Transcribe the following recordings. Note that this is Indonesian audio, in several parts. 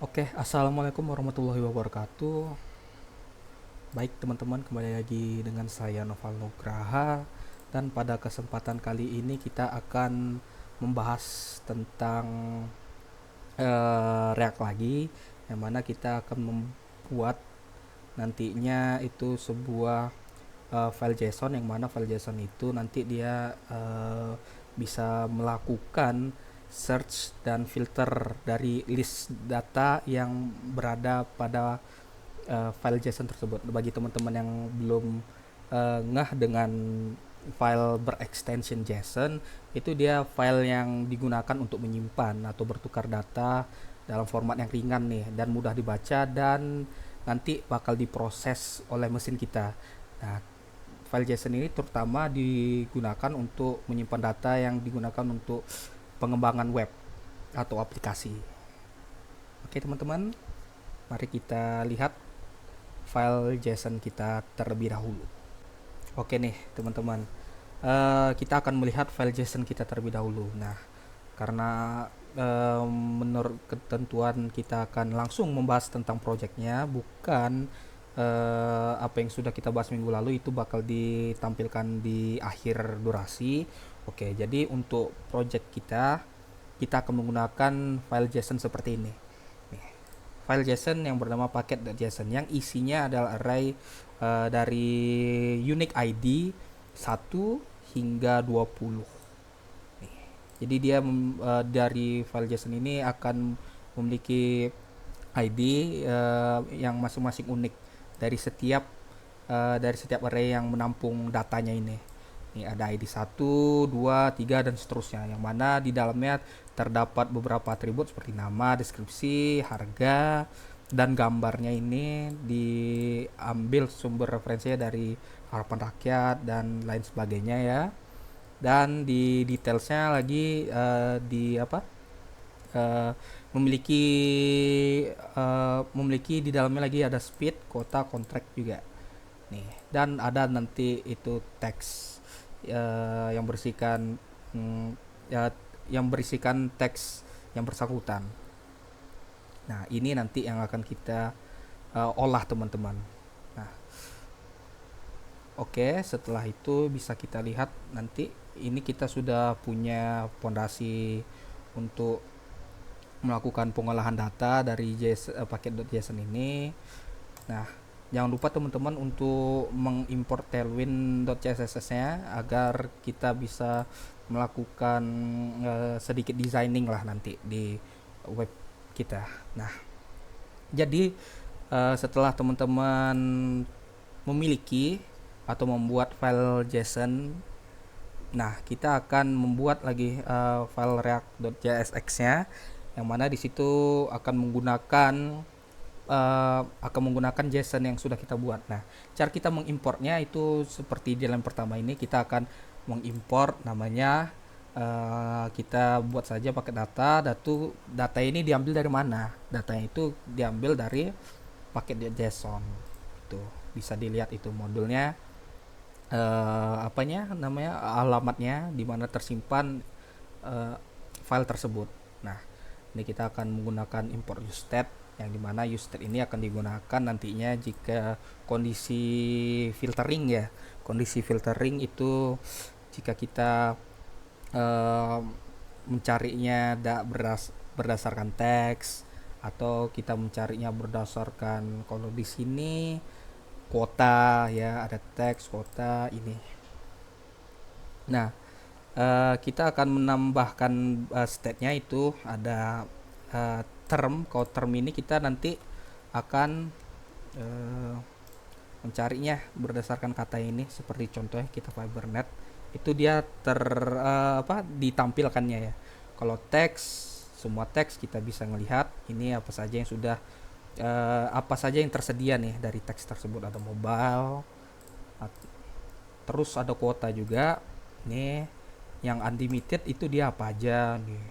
Oke, assalamualaikum warahmatullahi wabarakatuh. Baik teman-teman, kembali lagi dengan saya Noval Nugraha, dan pada kesempatan kali ini kita akan membahas tentang React lagi, yang mana kita akan membuat nantinya itu sebuah file JSON, yang mana file JSON itu nanti dia bisa melakukan search dan filter dari list data yang berada pada file JSON tersebut. Bagi teman-teman yang belum ngeh dengan file berextension JSON, itu dia file yang digunakan untuk menyimpan atau bertukar data dalam format yang ringan nih dan mudah dibaca, dan nanti bakal diproses oleh mesin kita. Nah, file JSON ini terutama digunakan untuk menyimpan data yang digunakan untuk pengembangan web atau aplikasi. Oke teman-teman, mari kita lihat file JSON kita terlebih dahulu. Oke nih teman-teman, kita akan melihat file JSON kita terlebih dahulu. Nah, karena menurut ketentuan kita akan langsung membahas tentang projectnya, bukan apa yang sudah kita bahas minggu lalu itu bakal ditampilkan di akhir durasi. Oke, jadi untuk project kita akan menggunakan file JSON seperti ini. Nih, file JSON yang bernama packet.json yang isinya adalah array dari unique ID 1 hingga 20. Nih, jadi dia dari file JSON ini akan memiliki ID yang masing-masing unik dari setiap array yang menampung datanya ini. Ini ada ID 1, 2, 3 dan seterusnya, yang mana di dalamnya terdapat beberapa atribut seperti nama, deskripsi, harga, dan gambarnya ini diambil sumber referensinya dari harapan rakyat dan lain sebagainya ya. Dan di detailsnya lagi di apa? eh, memiliki memiliki di dalamnya lagi ada speed, kota, kontrak juga nih, dan ada nanti itu teks yang berisikan ya, yang berisikan teks yang bersangkutan. Nah, ini nanti yang akan kita olah teman-teman. Nah, oke, setelah itu bisa kita lihat nanti ini kita sudah punya fondasi untuk melakukan pengolahan data dari paket.json ini. Nah, jangan lupa teman-teman untuk mengimport tailwind.css-nya agar kita bisa melakukan sedikit designing lah nanti di web kita. Nah, jadi setelah teman-teman memiliki atau membuat file JSON, nah kita akan membuat lagi file react.jsx-nya, yang mana di situ akan menggunakan JSON yang sudah kita buat. Nah, cara kita mengimportnya itu seperti di line pertama ini, kita akan mengimport namanya, kita buat saja pakai data ini diambil dari mana? Datanya itu diambil dari paket JSON. Itu bisa dilihat itu modulnya, apanya namanya, alamatnya di mana tersimpan file tersebut. Nah, ini kita akan menggunakan import usestate, yang dimana usestate ini akan digunakan nantinya jika kondisi filtering ya. Kondisi filtering itu jika kita eh, mencarinya berdasarkan teks, atau kita mencarinya berdasarkan, kalau di sini kota ya, ada teks kota ini. Nah, kita akan menambahkan state-nya itu ada term. Kalau term ini kita nanti akan uh, mencarinya berdasarkan kata ini, seperti contohnya kita fibernet itu dia ditampilkannya ya. Kalau teks, semua teks kita bisa melihat ini apa saja yang sudah apa saja yang tersedia nih dari teks tersebut. Ada mobile, terus ada kuota juga nih. Yang unlimited itu dia apa aja nih,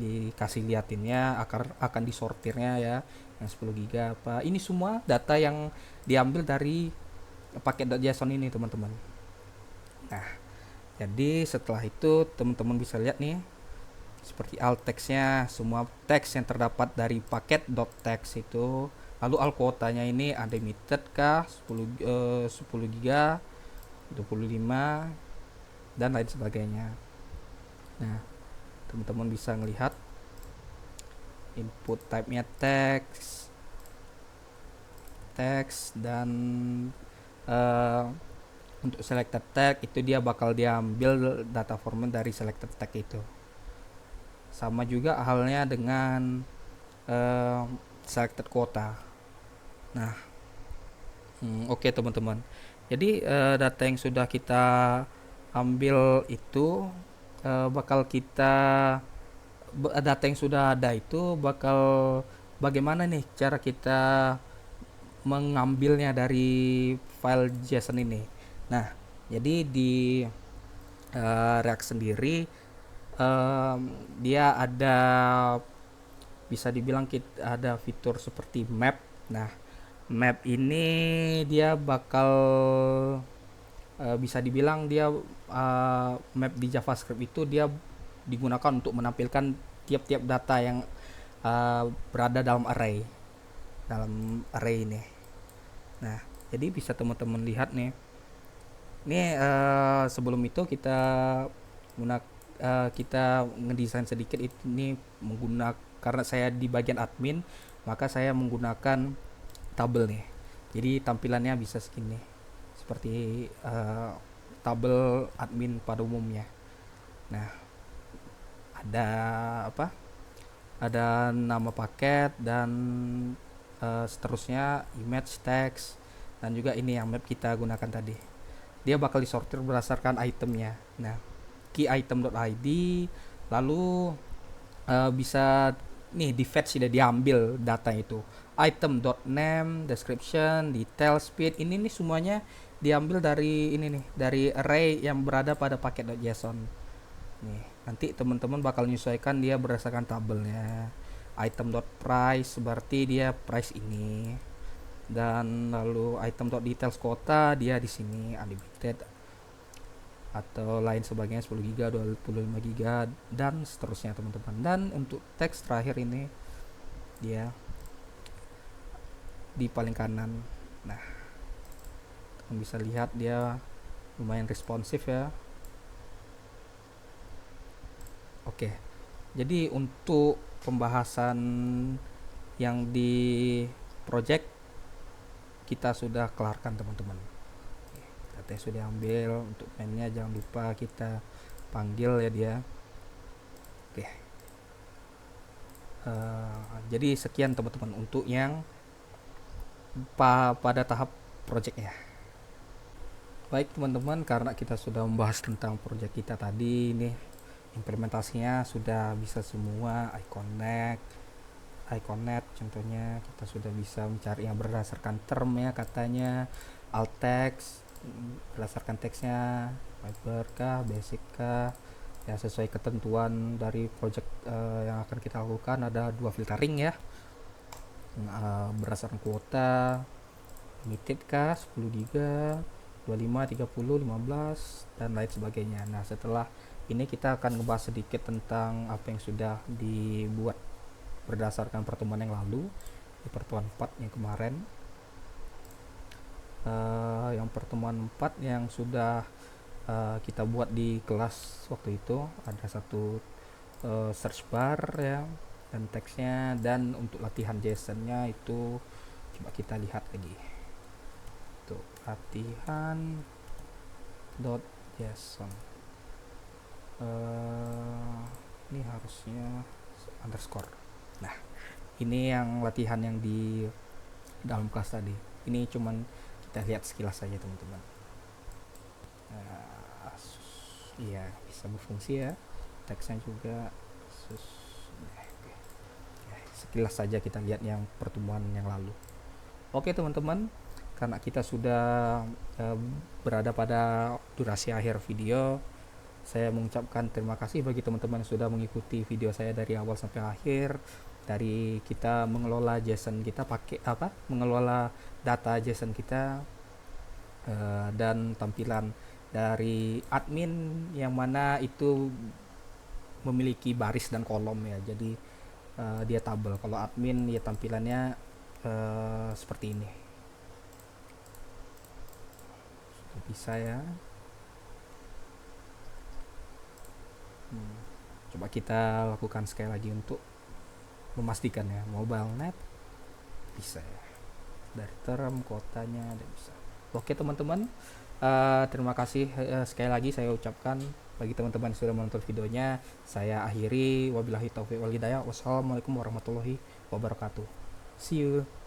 dikasih liatinnya, akan disortirnya ya, yang 10 giga apa. Ini semua data yang diambil dari paket.json ini teman-teman. Nah, jadi setelah itu teman-teman bisa lihat nih seperti alt text-nya, semua teks yang terdapat dari paket .text itu. Lalu alt kuotanya ini unlimited kah, 10 giga, 25 dan lain sebagainya. Nah, teman-teman bisa melihat input type-nya teks dan untuk selected tag itu dia bakal diambil data format dari selected tag itu. Sama juga halnya dengan selected quota. Nah, oke teman-teman. Jadi data yang sudah kita ambil itu bakal kita data yang sudah ada itu bakal bagaimana nih cara kita mengambilnya dari file JSON ini. Nah, jadi di React sendiri dia ada, bisa dibilang ada fitur seperti map. Nah, map ini dia bakal bisa dibilang dia map di JavaScript itu dia digunakan untuk menampilkan tiap-tiap data yang berada dalam array ini. Nah, jadi bisa teman-teman lihat nih. Ini sebelum itu kita ngedesain sedikit ini menggunakan, karena saya di bagian admin maka saya menggunakan tabel nih. Jadi tampilannya bisa segini, seperti tabel admin pada umumnya. Nah, ada apa? Ada nama paket dan seterusnya, image, text, dan juga ini yang map kita gunakan tadi. Dia bakal disortir berdasarkan itemnya. Nah, key item.id, lalu bisa nih di fetch, sudah diambil data itu. Item.name, description, detail, speed, ini nih semuanya diambil dari ini nih, dari array yang berada pada paket.json. Nih, nanti teman-teman bakal menyesuaikan dia berdasarkan tabelnya. Item.price berarti dia price ini, dan lalu item.details quota dia di sini unlimited atau lain sebagainya, 10 giga, 25 giga dan seterusnya teman-teman. Dan untuk teks terakhir ini dia di paling kanan. Nah, teman bisa lihat dia lumayan responsif ya. Oke, jadi untuk pembahasan yang di project kita sudah kelarkan teman-teman. Data sudah ambil, untuk mainnya jangan lupa kita panggil ya dia. Oke, jadi sekian teman-teman untuk yang pada tahap projectnya. Baik teman-teman, karena kita sudah membahas tentang project kita tadi nih, implementasinya sudah bisa semua, iconet contohnya kita sudah bisa mencari yang berdasarkan term ya, katanya alt text berdasarkan teksnya, fiber kah, basic kah, ya sesuai ketentuan dari project yang akan kita lakukan. Ada 2 filtering ya, berdasarkan kuota, limited kah, 10 giga, 25, 30, 15 dan lain sebagainya. Nah, setelah ini kita akan ngebahas sedikit tentang apa yang sudah dibuat berdasarkan pertemuan yang lalu, di pertemuan 4 yang kemarin. Yang pertemuan 4 yang sudah kita buat di kelas waktu itu, ada satu search bar ya, dan teksnya, dan untuk latihan JSON-nya itu coba kita lihat lagi. Tuh, latihan.json. Ini harusnya underscore. Nah, ini yang latihan yang di dalam kelas tadi. Ini cuman kita lihat sekilas saja teman-teman. Iya, bisa berfungsi ya, teksnya juga. Sekilas saja kita lihat yang pertemuan yang lalu. Oke teman-teman, karena kita sudah berada pada durasi akhir video, saya mengucapkan terima kasih bagi teman-teman yang sudah mengikuti video saya dari awal sampai akhir. Dari kita mengelola JSON kita pakai mengelola data JSON kita, dan tampilan dari admin yang mana itu memiliki baris dan kolom ya, jadi dia tabel. Kalau admin ya tampilannya seperti ini. Sudah bisa ya. Coba kita lakukan sekali lagi untuk memastikan ya. Mobile net bisa ya, dari term kotanya ada bisa. Oke teman-teman, terima kasih sekali lagi saya ucapkan bagi teman-teman yang sudah menonton videonya. Saya akhiri, wabillahi taufiq wal hidayah. Wassalamualaikum warahmatullahi wabarakatuh. See you.